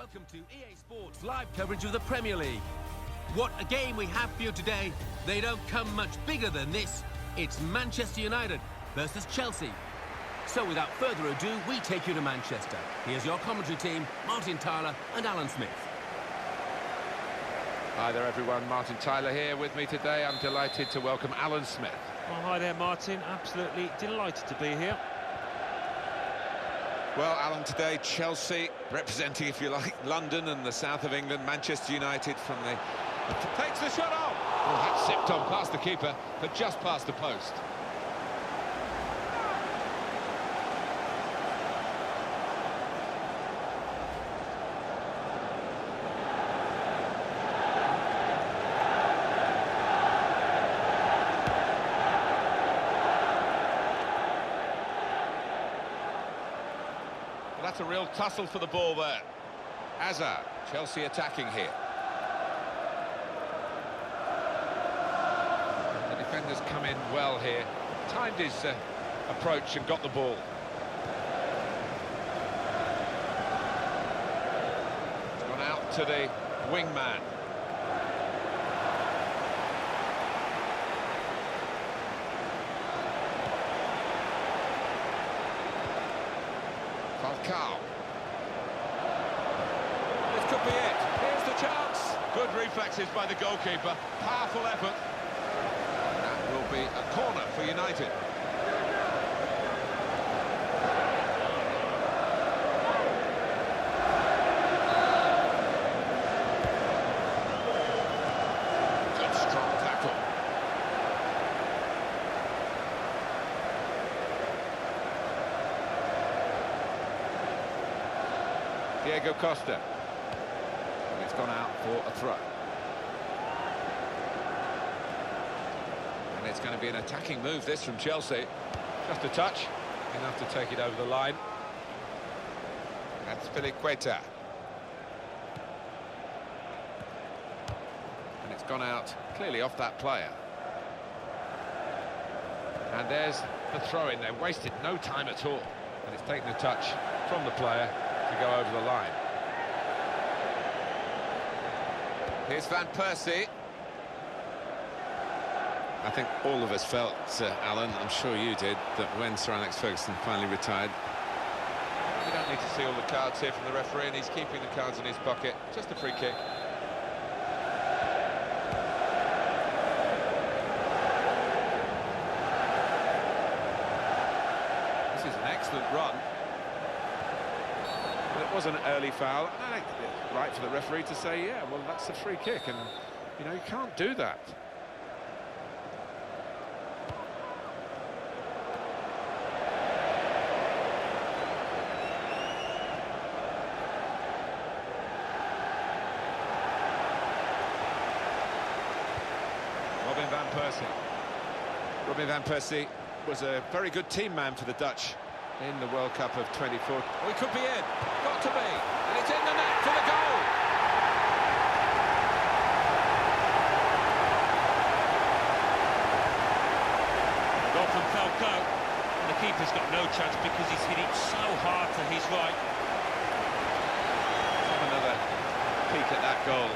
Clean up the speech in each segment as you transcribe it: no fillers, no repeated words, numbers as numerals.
Welcome to EA Sports live coverage of the Premier League. What a game we have for you today. They don't come much bigger than this. It's Manchester United versus Chelsea. So without further ado, we take you to Manchester. Here's your commentary team, Martin Tyler and Alan Smith. Hi there everyone, Martin Tyler here with me today. I'm delighted to welcome Alan Smith. Oh, hi there Martin, absolutely delighted to be here. Well, Alan, today Chelsea representing, if you like, London and the south of England. Manchester United from the... takes the shot off! Oh, that sipped on past the keeper, but just past the post. That's a real tussle for the ball there. Hazard, Chelsea attacking here. The defenders come in well here. Timed his approach and got the ball. It's gone out to the wingman. Falcao. This could be it. Here's the chance. Good reflexes by the goalkeeper. Powerful effort. That will be a corner for United. Good strong tackle. Diego Costa. And it's gone out for a throw. And it's going to be an attacking move, this, from Chelsea. Just a touch, enough to take it over the line. That's Piliqueta. And it's gone out clearly off that player. And there's the throw-in. They wasted no time at all. And it's taken a touch from the player to go over the line. Here's Van Persie. I think all of us felt, Alan, I'm sure you did, that when Sir Alex Ferguson finally retired... We don't need to see all the cards here from the referee, and he's keeping the cards in his pocket. Just a free kick. This is an excellent run. But it was an early foul. I think it's right for the referee to say, yeah, well, that's a free kick. And, you know, you can't do that. Robin Van Persie. Robin Van Persie was a very good team man for the Dutch in the World Cup of 24. Oh, he could be in. Got to be. And it's in the net for the goal. Goal from Falcao. And the keeper's got no chance because he's hit it so hard to his right. Let's have another peek at that goal.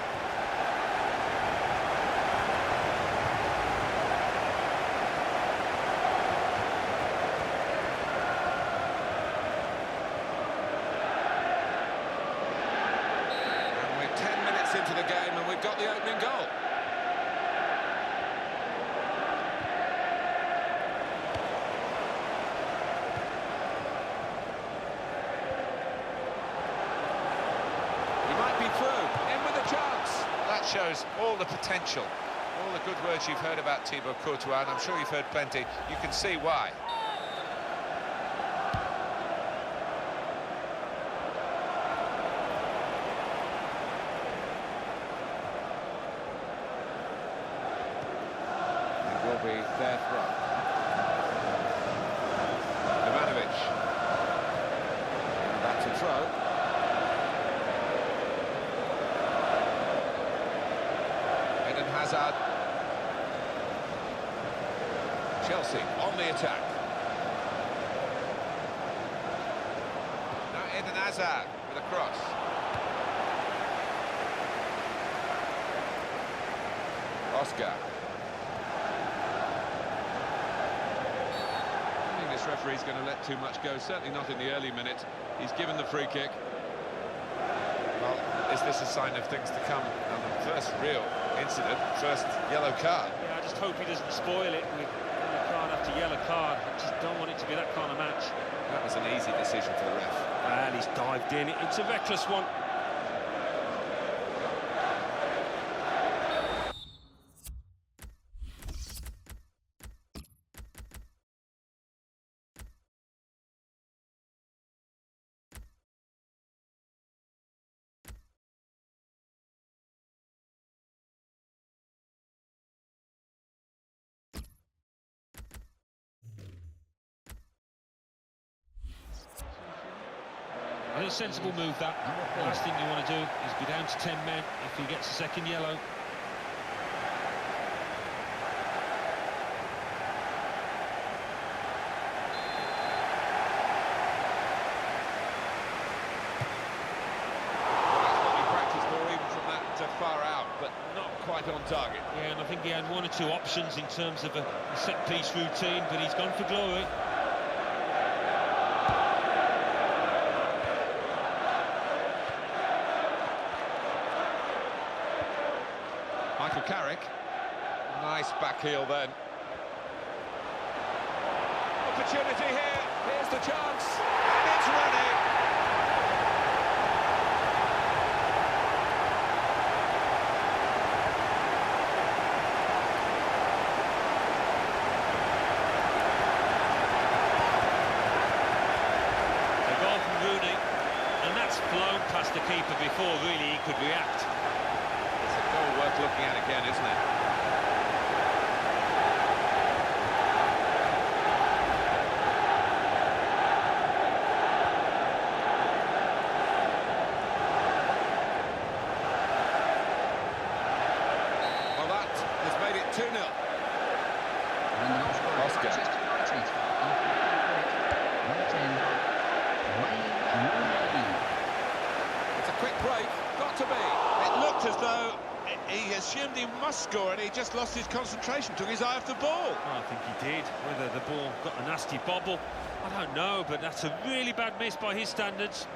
Into the game, and we've got the opening goal. He might be through, in with a chance. That shows all the potential, all the good words you've heard about Thibaut Courtois, and I'm sure you've heard plenty. You can see why. Will be their throw. Ivanovic. And back to throw. Eden Hazard. Chelsea on the attack. Now Eden Hazard with a cross. Oscar. I think this referee's going to let too much go, certainly not in the early minutes. He's given the free kick. Well, is this a sign of things to come? And the first real incident, first yellow card. Yeah, I just hope he doesn't spoil it with yellow card after yellow card. I just don't want it to be that kind of match. That was an easy decision for the ref. And he's dived in. It's a reckless one. A sensible move, that. The last thing you want to do is be down to 10 men if he gets a second yellow. That's what he practiced for, even from that far out, but not quite on target. Yeah, and I think he had one or two options in terms of a set-piece routine, but he's gone for glory. Michael Carrick, nice back heel then. Opportunity here, here's the chance, and it's running. A goal from Rooney, and that's flown past the keeper before really he could react. Goal worth looking at again, isn't it? Well, that has made it 2-0. Oscar. It's a quick break, got to be. It looked as though he assumed he must score and he just lost his concentration, took his eye off the ball. Well, I think he did. Whether the ball got a nasty bobble, I don't know, but that's a really bad miss by his standards.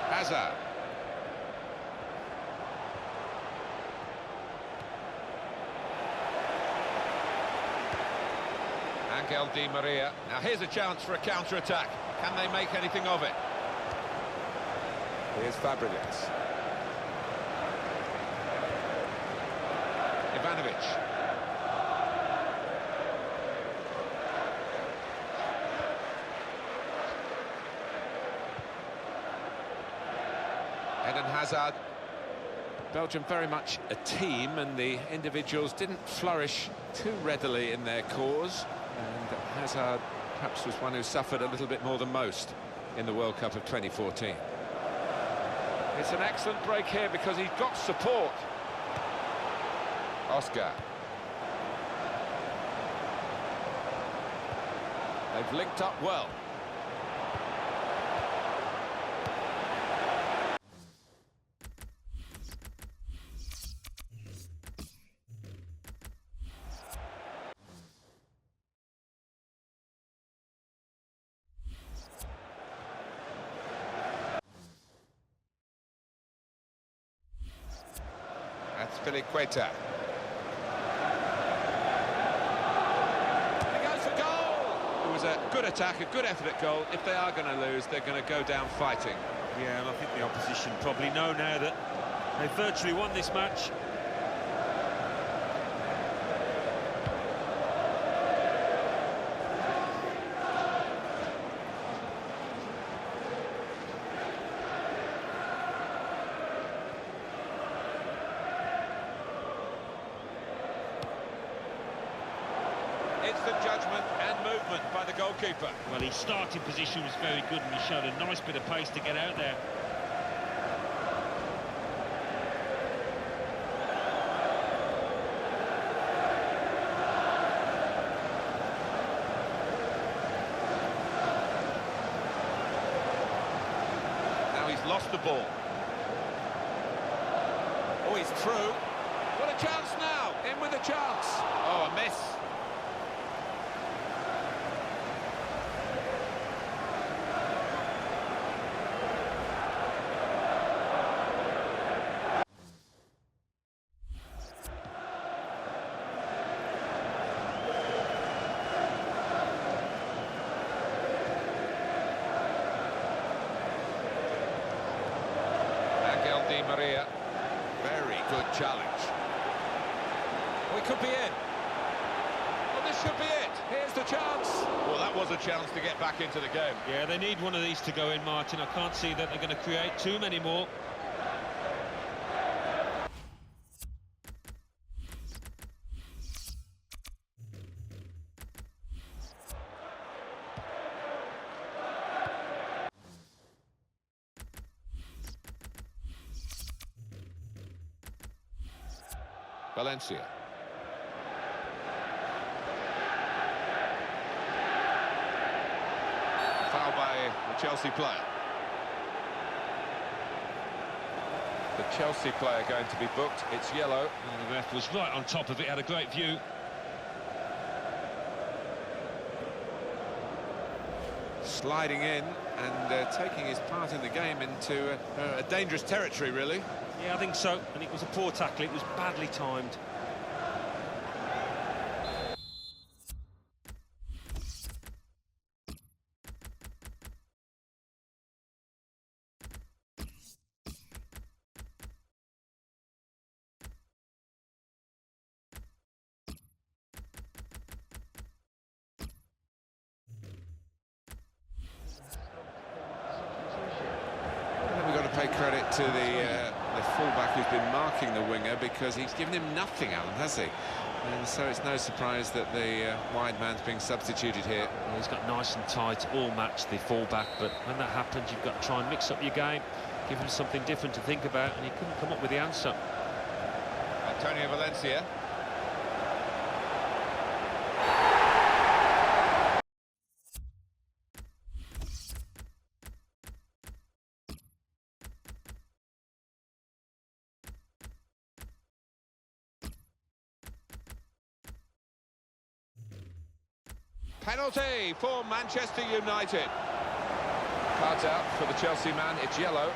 Hazard. Angel Di Maria. Now here's a chance for a counter-attack. Can they make anything of it? Here's Fabregas. Ivanovic. Eden Hazard. Belgium very much a team, and the individuals didn't flourish too readily in their cause. And Hazard perhaps was one who suffered a little bit more than most in the World Cup of 2014. It's an excellent break here because he's got support. Oscar. They've linked up well. That's Filiqueta. He goes for goal! It was a good attack, a good effort at goal. If they are going to lose, they're going to go down fighting. Yeah, and I think the opposition probably know now that they've virtually won this match. Instant judgment and movement by the goalkeeper. Well, his starting position was very good and he showed a nice bit of pace to get out there. lost the ball. Oh, he's through. What a chance now! In with a chance. Oh, a miss. Di Maria, very good challenge. We could be in. Well, this should be it. Here's the chance. Well, that was a chance to get back into the game. Yeah, they need one of these to go in, Martin. I can't see that they're going to create too many more. Valencia. Foul by the Chelsea player. The Chelsea player going to be booked. It's yellow. And the ref was right on top of it, had a great view. Sliding in and taking his part in the game into a dangerous territory, really. Yeah, I think so. And it was a poor tackle. It was badly timed. We've got to pay credit to the fullback who's been marking the winger, because he's given him nothing, Alan, has he? And so it's no surprise that the wide man's being substituted here. Well, he's got nice and tight, all matched the fullback, but when that happens, you've got to try and mix up your game, give him something different to think about, and he couldn't come up with the answer. Antonio Valencia. Penalty for Manchester United. Cards out for the Chelsea man, it's yellow.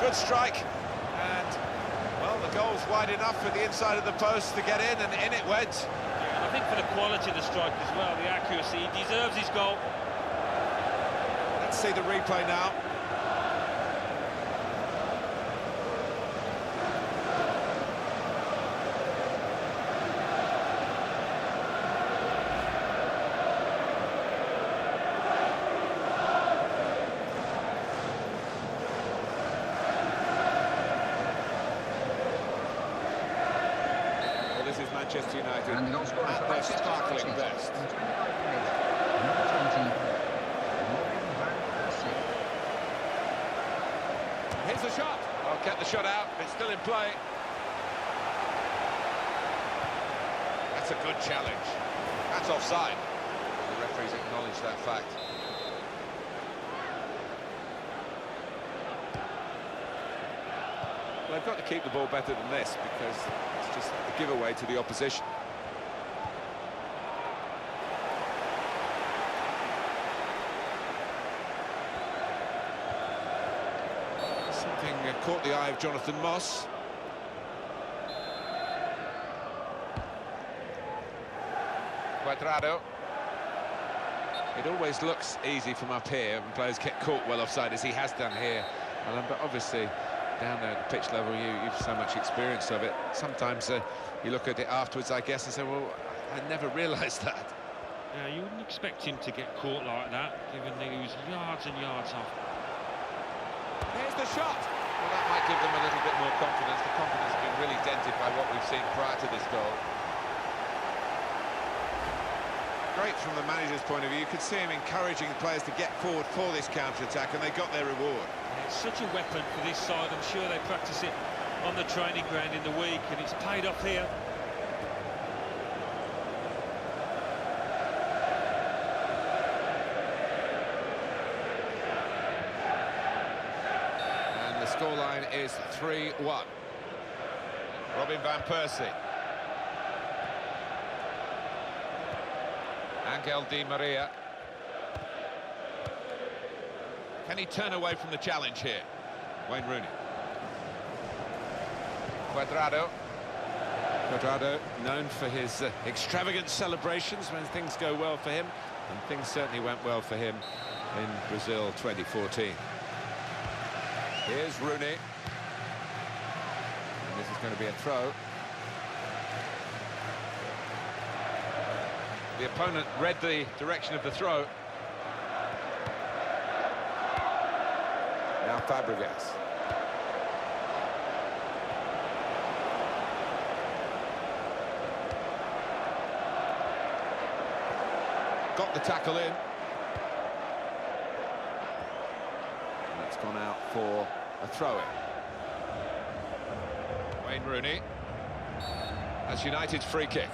Good strike, and well, the goal's wide enough for the inside of the post to get in, and in it went. Yeah, I think for the quality of the strike as well, the accuracy, he deserves his goal. Let's see the replay now. This is Manchester United And the goal scorer at their sparkling best. Number 20, Robin van Persie. Here's the shot. I'll get the shot out. It's still in play. That's a good challenge. That's offside. The referees acknowledge that fact. Well, they've got to keep the ball better than this, because it's just a giveaway to the opposition. Something caught the eye of Jonathan Moss. Cuadrado. It always looks easy from up here when players get caught well offside, as he has done here, Alan, but obviously down there at the pitch level you've so much experience of it. Sometimes you look at it afterwards, I guess, and say, well, I never realised that. Yeah, you wouldn't expect him to get caught like that, given that he was yards and yards off. Here's the shot! Well, that might give them a little bit more confidence. The confidence has been really dented by what we've seen prior to this goal. Great from the manager's point of view. You could see him encouraging the players to get forward for this counter-attack, and they got their reward. Yeah, it's such a weapon for this side. I'm sure they practice it on the training ground in the week, and it's paid off here. And the scoreline is 3-1. Robin van Persie. Angel Di Maria. Can he turn away from the challenge here? Wayne Rooney. Cuadrado. Cuadrado, known for his extravagant celebrations when things go well for him, and things certainly went well for him in Brazil 2014. Here's Rooney. And this is going to be a throw. The opponent read the direction of the throw. Now Fabregas. Got the tackle in. And that's gone out for a throw-in. Wayne Rooney. That's United's free kick.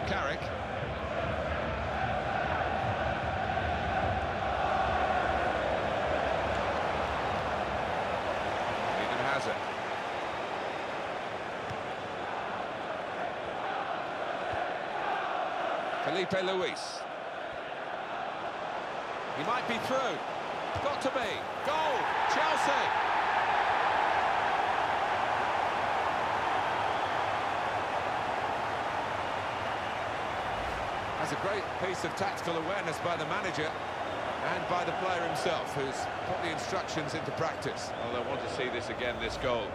Carrick. Eden Hazard. Felipe Luis. He might be through. Got to be. Goal! Chelsea! That's a great piece of tactical awareness by the manager and by the player himself, who's put the instructions into practice. Well, I want to see this again, this goal.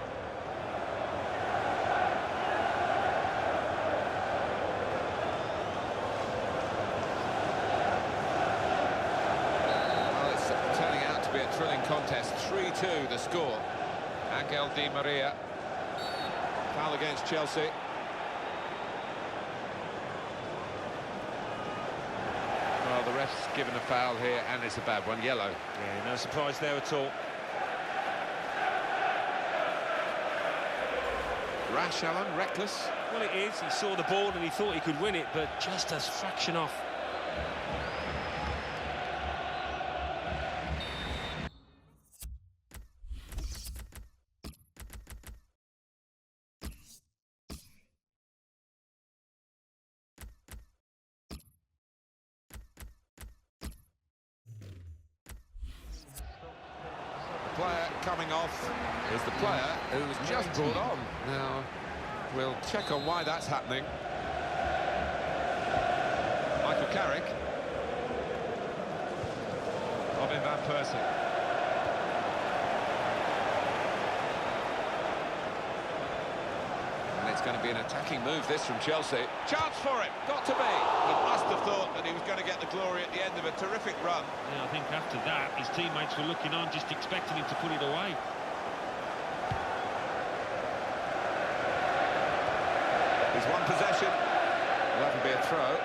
Well, it's turning out to be a thrilling contest. 3-2 the score. Angel Di Maria. Foul against Chelsea. Well, the ref's given a foul here, and it's a bad one, yellow. Yeah, no surprise there at all. Rash, Alan, reckless. Well, it is. He saw the ball and he thought he could win it, but just a fraction off. Player coming off is the player who was just brought on. Now, we'll check on why that's happening. Michael Carrick. Robin van Persie. And it's going to be an attacking move, this, from Chelsea. Chance for him, got to be. He must have thought that he was going to get the glory at the end of a terrific run. Yeah, I think after that, his teammates were looking on, just expecting him to put it away. There's one possession. Well, that'll be a throw.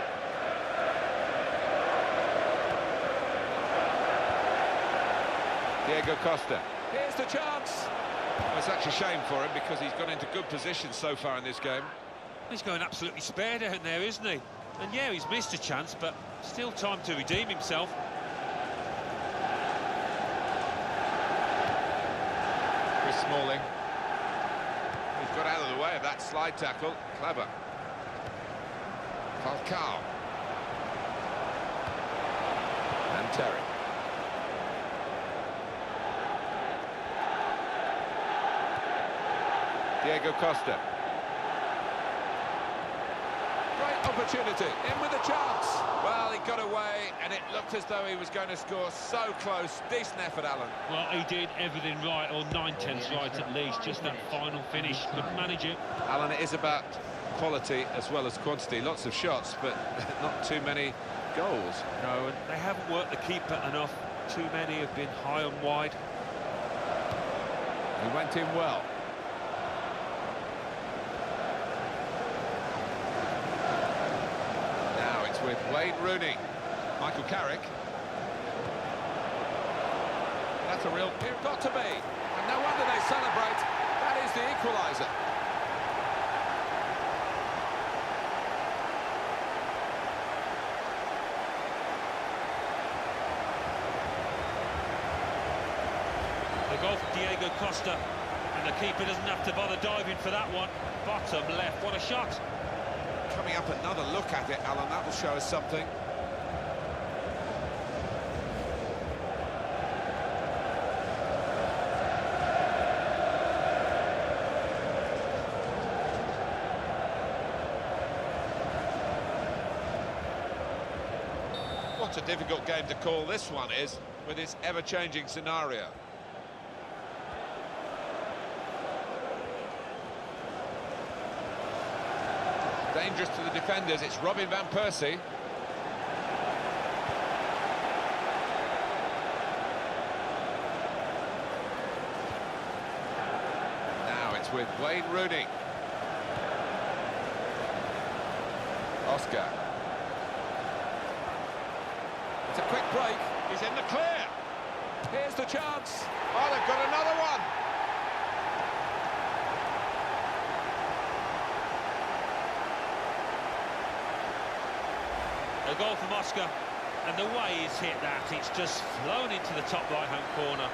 Diego Costa. Here's the chance. Well, it's actually a shame for him because he's got into good positions so far in this game. He's going absolutely spare down there, isn't he? And yeah, he's missed a chance, but still time to redeem himself. Chris Smalling. He's got out of the way of that slide tackle. Clever. Falcao. And Terry. Diego Costa. Great opportunity, in with a chance. Well, he got away, and it looked as though he was going to score. So close. Decent effort, Alan. Well, he did everything right, or 9/10 right at least. Just that final finish. Couldn't manage it. Alan, it is about quality as well as quantity. Lots of shots, but not too many goals. No, and they haven't worked the keeper enough. Too many have been high and wide. He went in well. Now it's with Wayne Rooney. Michael Carrick. That's a real... It's got to be. And no wonder they celebrate. That is the equaliser. The goal from Diego Costa, and the keeper doesn't have to bother diving for that one. Bottom left, what a shot. Coming up, another look at it, Alan. That will show us something. What a difficult game to call this one is, with its ever-changing scenario. Dangerous to the defenders, it's Robin van Persie. Now it's with Wayne Rooney. Oscar. It's a quick break, he's in the clear. Here's the chance. Oh, they've got another one. A goal from Oscar, and the way he's hit that, it's just flown into the top right-hand corner.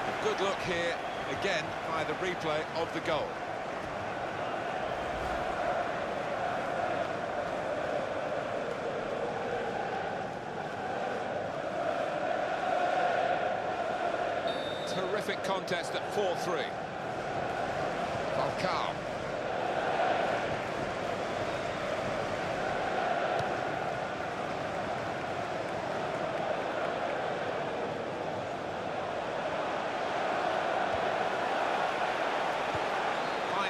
A good look here, again, by the replay of the goal. Terrific contest at 4-3. Falcao.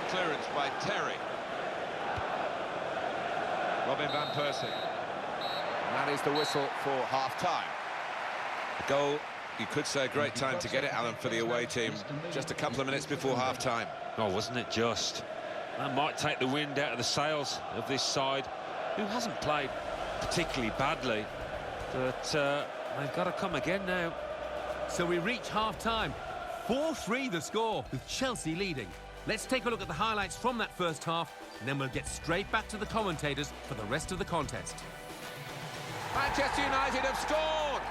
Clearance by Terry. Robin van Persie. And that is the whistle for half-time. A goal, you could say a great time to get it, Alan, for the away team. Just a couple of minutes before half-time. Oh, wasn't it just? That might take the wind out of the sails of this side, who hasn't played particularly badly. But they've got to come again now. So we reach half-time. 4-3 the score, with Chelsea leading. Let's take a look at the highlights from that first half, and then we'll get straight back to the commentators for the rest of the contest. Manchester United have scored!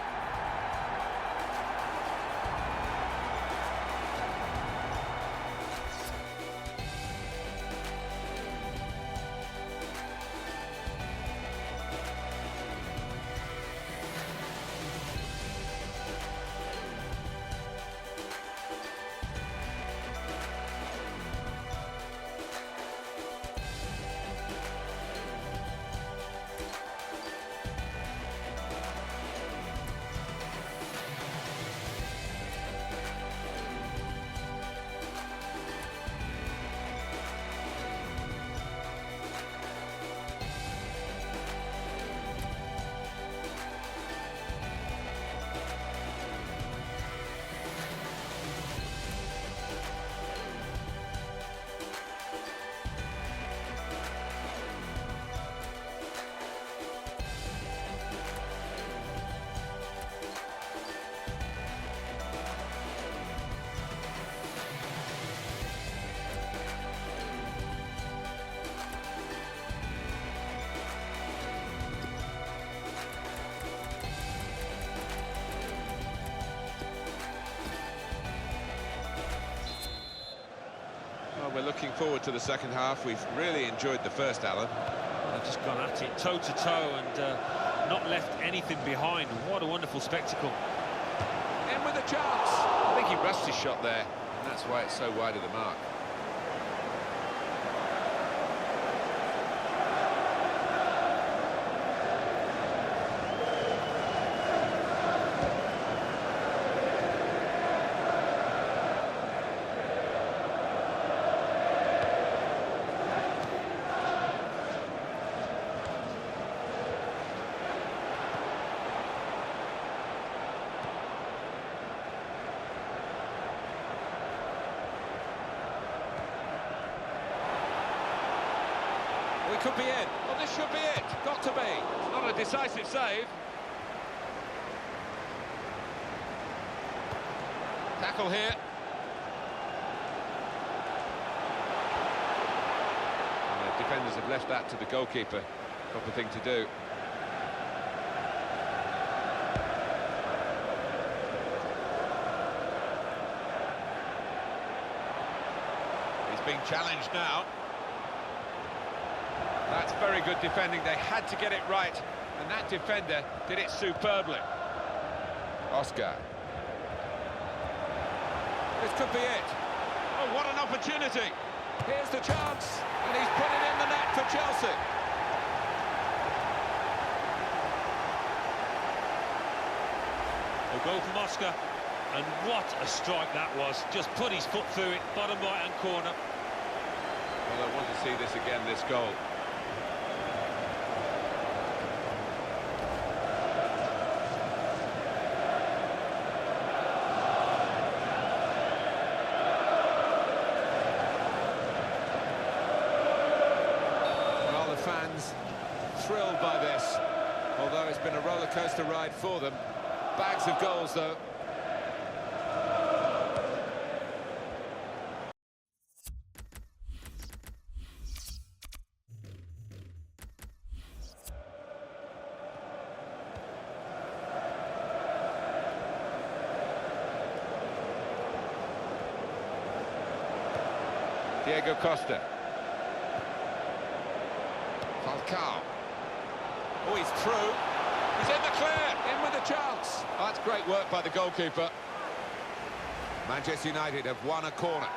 We're looking forward to the second half. We've really enjoyed the first, Alan. They've just gone at it toe-to-toe and not left anything behind. What a wonderful spectacle. In with a chance. I think he rushed his shot there, and that's why it's so wide of the mark. We could be in. Well, this should be it. Got to be. It's not a decisive save. Tackle here. And the defenders have left that to the goalkeeper. Proper thing to do. He's being challenged now. That's very good defending. They had to get it right, and that defender did it superbly. Oscar. This could be it. Oh, what an opportunity. Here's the chance, and he's put it in the net for Chelsea. A goal from Oscar, and what a strike that was. Just put his foot through it, bottom right-hand corner. Well, I want to see this again, this goal. Fans thrilled by this, although it's been a roller coaster ride for them. Bags of goals, though. Diego Costa. Falcao. Oh, he's through. He's in the clear, in with a chance. Oh, that's great work by the goalkeeper. Manchester United have won a corner.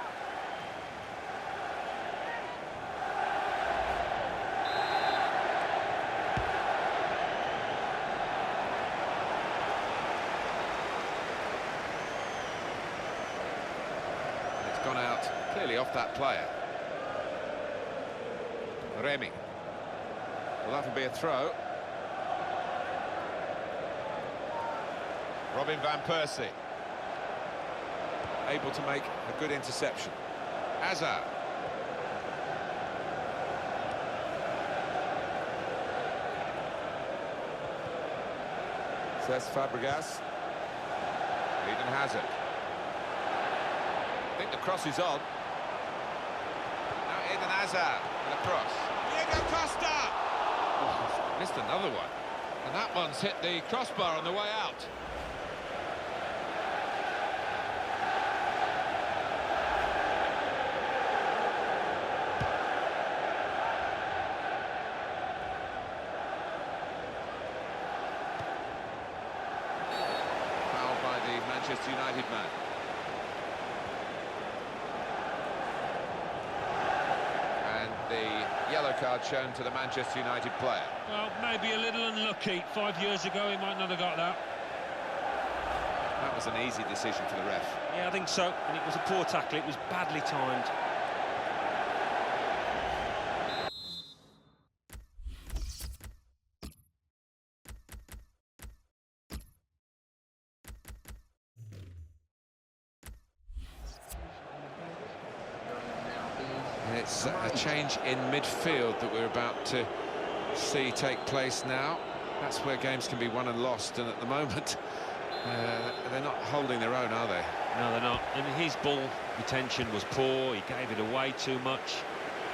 It's gone out clearly off that player. Remy. Well, that'll be a throw. Robin van Persie. Able to make a good interception. Hazard. Cesc Fabregas. Eden Hazard. I think the cross is on. Now Eden Hazard with a cross. Diego Costa! Oh, missed another one. And that one's hit the crossbar on the way out. Fouled by the Manchester United man. The yellow card shown to the Manchester United player. Well, maybe a little unlucky. 5 years ago, he might not have got that. That was an easy decision for the ref. Yeah, I think so. And it was a poor tackle. It was badly timed. It's a change in midfield that we're about to see take place now. That's where games can be won and lost, and at the moment they're not holding their own, are they? No, they're not. And his ball retention was poor. He gave it away too much.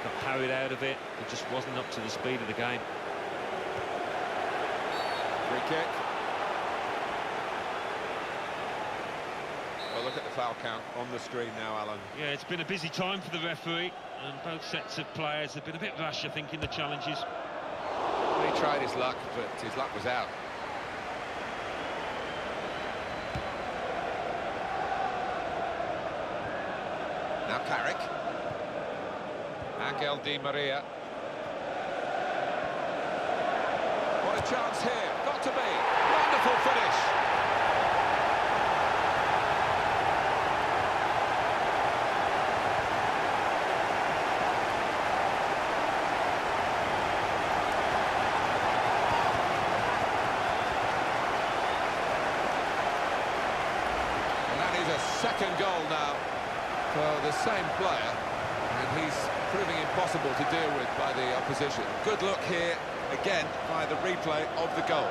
Got carried out of it. It just wasn't up to the speed of the game. Free kick. Well, look at the foul count on the screen now, Alan. Yeah, it's been a busy time for the referee, and both sets of players have been a bit rash, I think, in the challenges. He tried his luck, but his luck was out. Now Carrick. Angel Di Maria. What a chance here. Got to be. Wonderful finish. And that is a second goal now for the same player. and he's proving impossible to deal with by the opposition. Good look here, again, by the replay of the goal.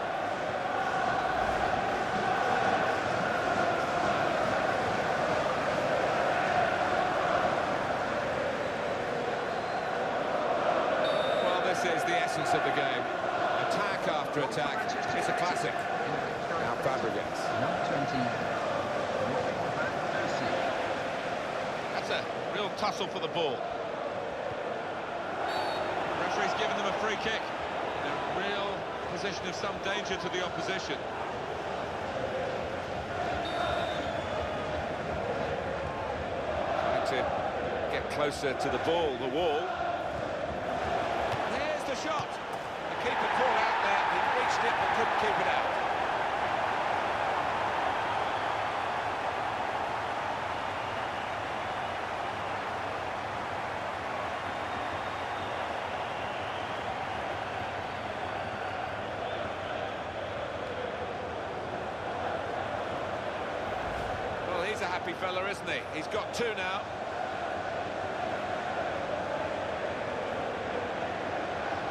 Well, this is the essence of the game. Attack after attack. It's a classic. Now Fabregas. Number 20, Robin van Persie. That's a real tussle for the ball. Referee's given them a free kick. In a real position of some danger to the opposition. Trying to get closer to the ball, the wall. Here's the shot. The keeper caught out there. He reached it but couldn't keep it out. Well, he's a happy fella, isn't he? He's got two now.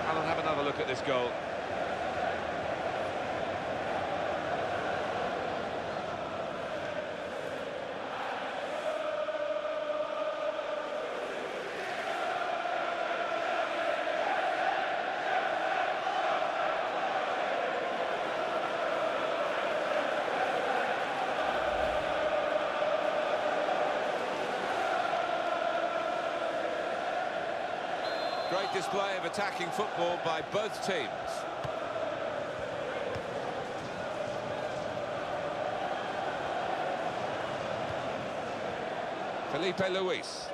Alan, have another look at this goal. Great display of attacking football by both teams. Felipe Luis.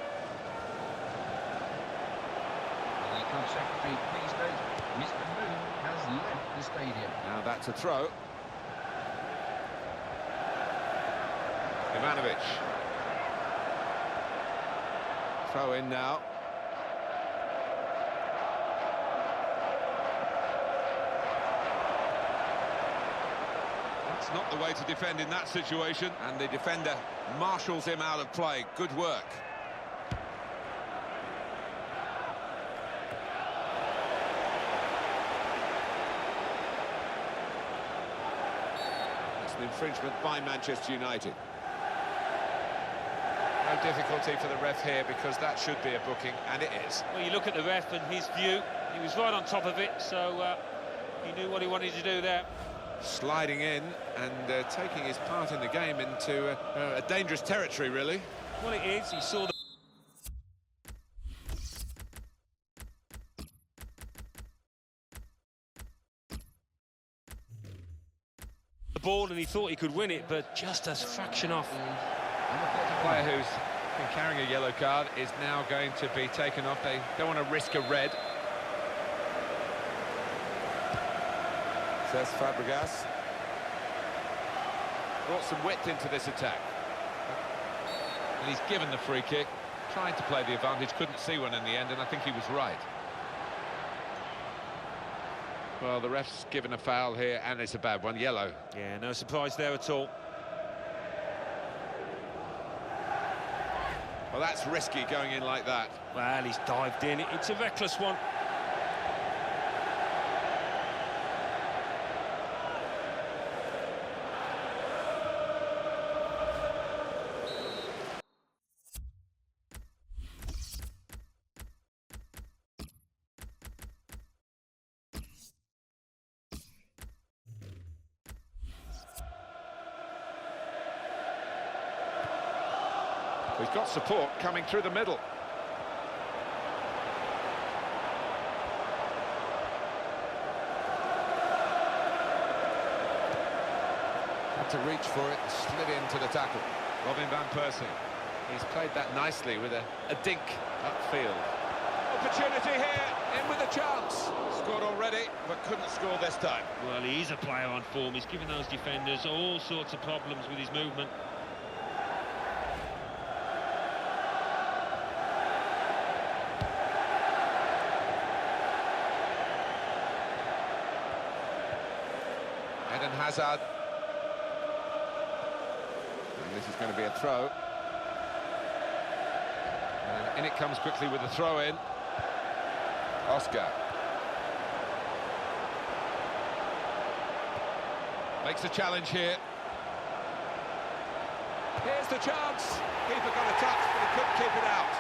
The club secretary, please note, Mr. Moon has left the stadium. Now that's a throw. Ivanovic. Throw in now. That's not the way to defend in that situation. And the defender marshals him out of play. Good work. It's an infringement by Manchester United. No difficulty for the ref here because that should be a booking, and it is. Well, you look at the ref and his view. He was right on top of it, so he knew what he wanted to do there. Sliding in and taking his part in the game into a dangerous territory, really. Well, it is. He saw the ball and he thought he could win it, but just a fraction off. The player who's been carrying a yellow card is now going to be taken off. They don't want to risk a red. Says Fabregas. Brought some width into this attack. And he's given the free kick, trying to play the advantage, couldn't see one in the end, and I think he was right. Well, the ref's given a foul here, and it's a bad one, yellow. Yeah, no surprise there at all. Well, that's risky going in like that. Well, he's dived in. It's a reckless one. He's got support coming through the middle. Had to reach for it, slid into the tackle. Robin van Persie. He's played that nicely with a dink upfield. Opportunity here, in with a chance. Scored already, but couldn't score this time. Well, he's a player on form. He's given those defenders all sorts of problems with his movement. Eden Hazard. And this is going to be a throw. And in it comes quickly with the throw-in. Oscar. Makes a challenge here. Here's the chance. Keeper got a touch, but he couldn't keep it out.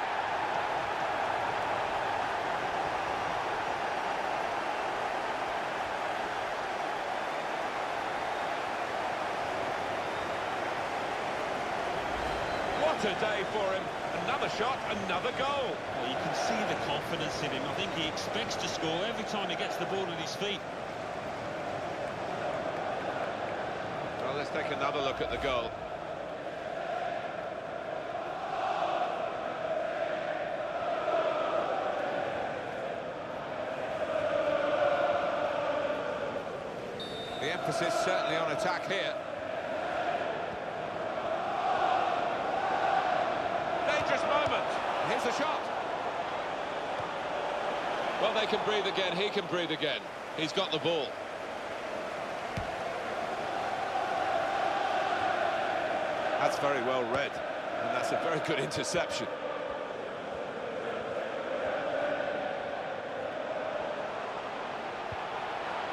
What a day for him. Another shot, another goal. Well, you can see the confidence in him. I think he expects to score every time he gets the ball at his feet. Well, let's take another look at the goal. The emphasis certainly on attack here. Dangerous moment. Here's the shot. Well, they can breathe again. He can breathe again. He's got the ball. That's very well read, and that's a very good interception.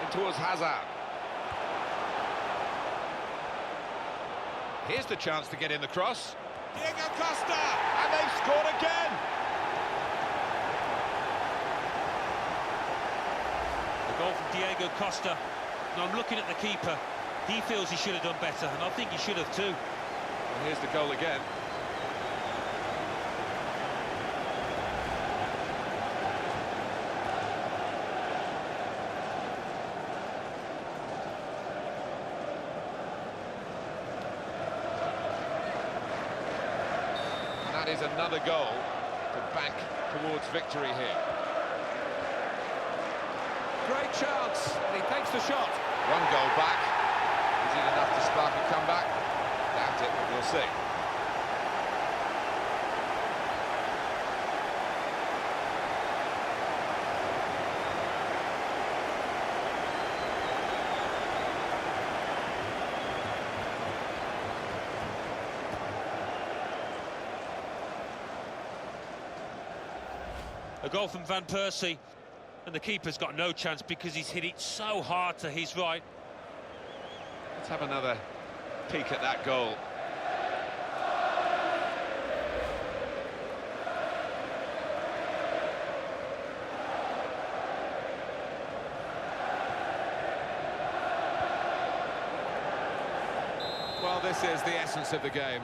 In towards Hazard. Here's the chance to get in the cross. Diego Costa, and they've scored again. The goal from Diego Costa. Now I'm looking at the keeper. He feels he should have done better, and I think he should have too. And here's the goal again. That is another goal to back towards victory here. Great chance, and he takes the shot. One goal back. Is it enough to spark a comeback? Doubt it, but we'll see. A goal from Van Persie, and the keeper's got no chance because he's hit it so hard to his right. Let's have another peek at that goal. Well, this is the essence of the game.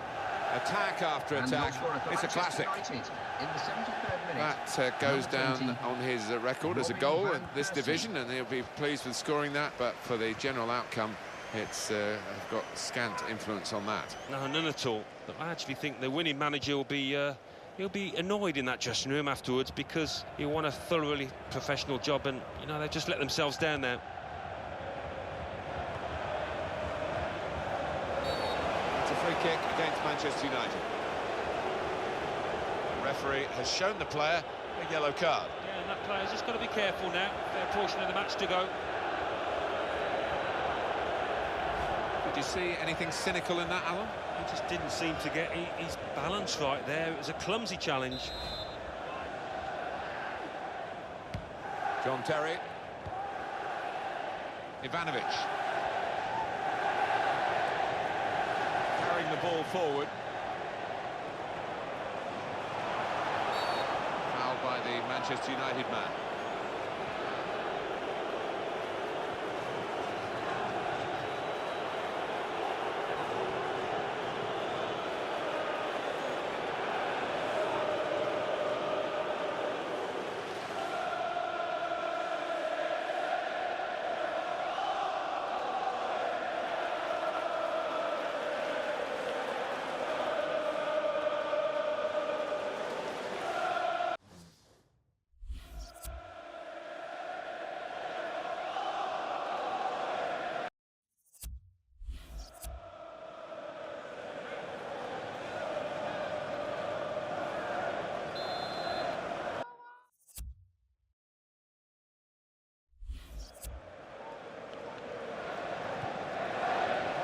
Attack after attack. It's a classic. In the 73rd minute, That goes number down 20, on his record as a Robin goal van in this Persie. division, and he'll be pleased with scoring that, but for the general outcome, it's got scant influence on that. No, none at all. But I actually think the winning manager will be he'll be annoyed in that dressing room afterwards because he won a thoroughly professional job, and you know they've just let themselves down now. It's a free kick against Manchester United. The referee has shown the player a yellow card. Yeah, and that player's just got to be careful now. Fair portion of the match to go. Did you see anything cynical in that, Alan? He just didn't seem to get his balance right there. It was a clumsy challenge. John Terry. Ivanovic. Carrying the ball forward. Fouled by the Manchester United man.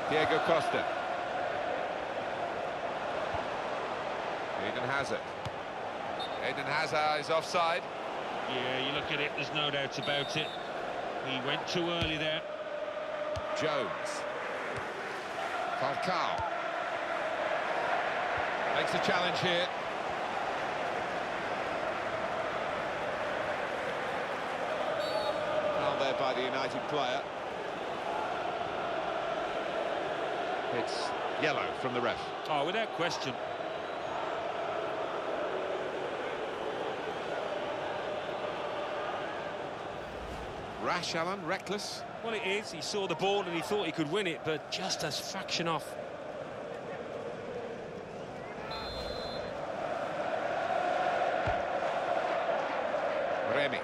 Diego Costa. Eden has it. Eden Hazard is offside. Yeah, you look at it, there's no doubt about it. He went too early there. Jones. Falcao. Makes a challenge here. Foul there by the United player. It's yellow from the ref. Oh, without question. Rash, Alan, reckless. Well, it is. He saw the ball and he thought he could win it, but just a fraction off. Remy.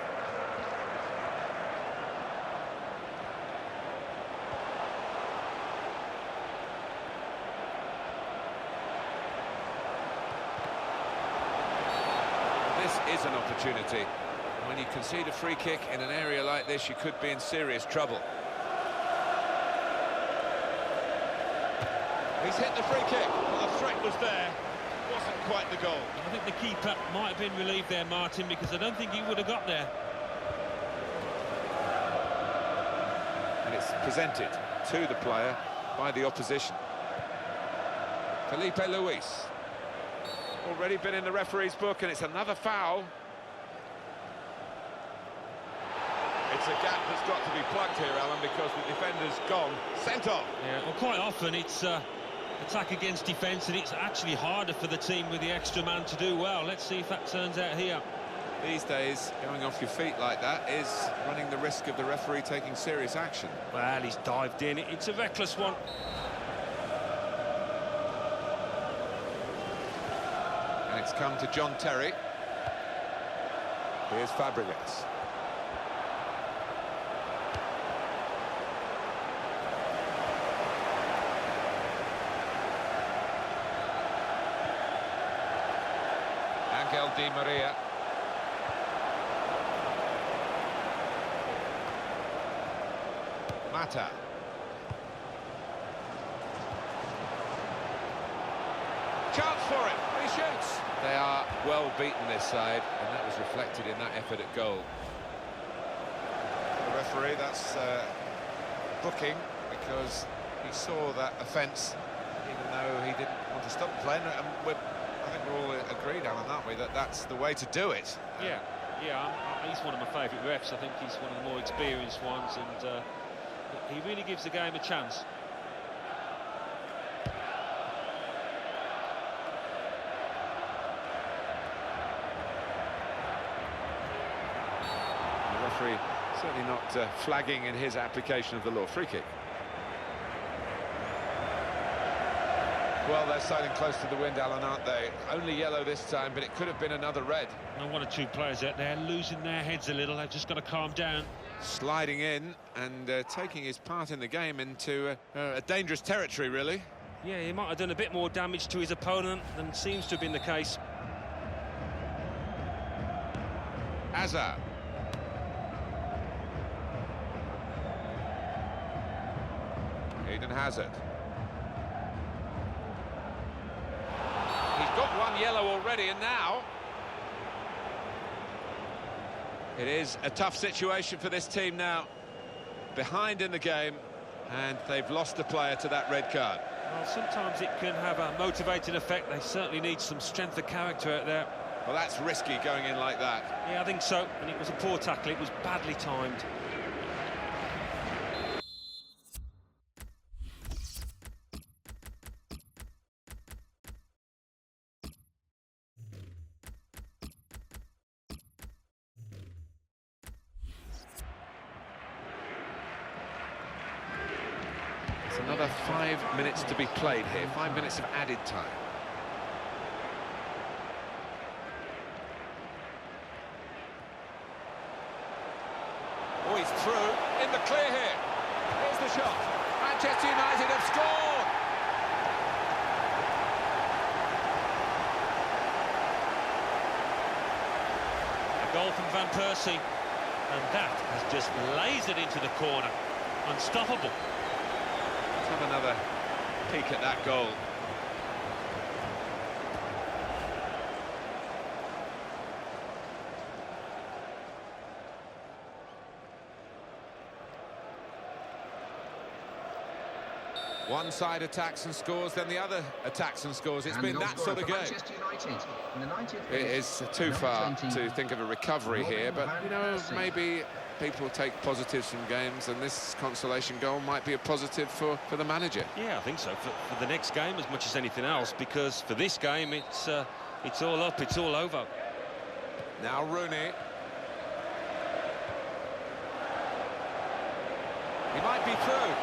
This is an opportunity. When you concede a free kick in an area like this, you could be in serious trouble. He's hit the free kick. Well, the threat was there. Wasn't quite the goal. I think the keeper might have been relieved there, Martin, because I don't think he would have got there. And it's presented to the player by the opposition. Felipe Luis. Already been in the referee's book, and it's another foul. It's a gap that's got to be plugged here, Alan, because the defender's gone. Sent off. Yeah, well, quite often it's attack against defence, and it's actually harder for the team with the extra man to do well. Let's see if that turns out here. These days, going off your feet like that is running the risk of the referee taking serious action. Well, he's dived in. It's a reckless one. And it's come to John Terry. Here's Fabregas. Angel Di Maria. Mata. Chance for him. He shoots. They are well beaten, this side, and that was reflected in that effort at goal. The referee, that's booking, because he saw that offence, even though he didn't want to stop playing. And I think we're all agreed, Alan, aren't we, that that's the way to do it. Yeah, he's one of my favourite refs. I think he's one of the more experienced ones, and he really gives the game a chance. The referee certainly not flagging in his application of the law. Free kick. Well, they're sailing close to the wind, Alan, aren't they? Only yellow this time, but it could have been another red. And one or two players out there losing their heads a little. They've just got to calm down. Sliding in and taking his part in the game into a dangerous territory, really. Yeah, he might have done a bit more damage to his opponent than seems to have been the case. Hazard. Eden Hazard. He's got one yellow already, and now it is a tough situation for this team now. Behind in the game, and they've lost a player to that red card. Well, sometimes it can have a motivating effect. They certainly need some strength of character out there. Well, that's risky going in like that. Yeah, I think so. And it was a poor tackle. It was badly timed. It's another 5 minutes to be played here. 5 minutes of added time. Oh, he's through. In the clear here. Here's the shot. Manchester United have scored! A goal from Van Persie. And that has just lasered into the corner. Unstoppable. Let's have another peek at that goal. One side attacks and scores, then the other attacks and scores. It's been that sort of game. Manchester United. In the 90th It is too far to think of a recovery here, but, you know, maybe people take positives from games, and this consolation goal might be a positive for the manager. Yeah, I think so, for the next game as much as anything else, because for this game, it's all up, it's all over. Now Rooney. He might be through.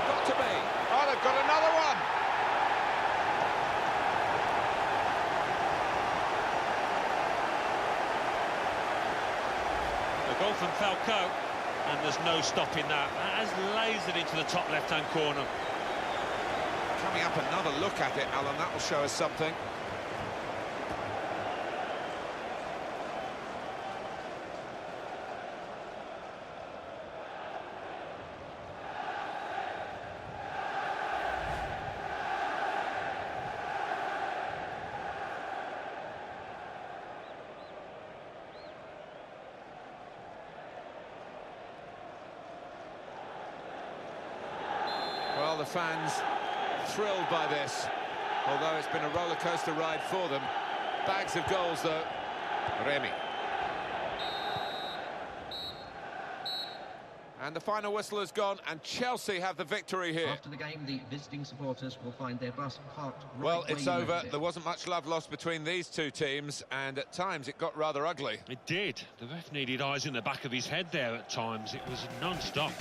Got to be. Oh, they've got another one. A goal from Falcao, and there's no stopping that. That has lasered into the top left-hand corner. Coming up, another look at it, Alan. That will show us something. Well, the fans thrilled by this, although it's been a roller coaster ride for them. Bags of goals, though. Remy. And the final whistle has gone, and Chelsea have the victory here. After the game, the visiting supporters will find their bus parked right Well, where it's you over. left it. There wasn't much love lost between these two teams, and at times it got rather ugly. It did. The ref needed eyes in the back of his head there at times. It was non-stop.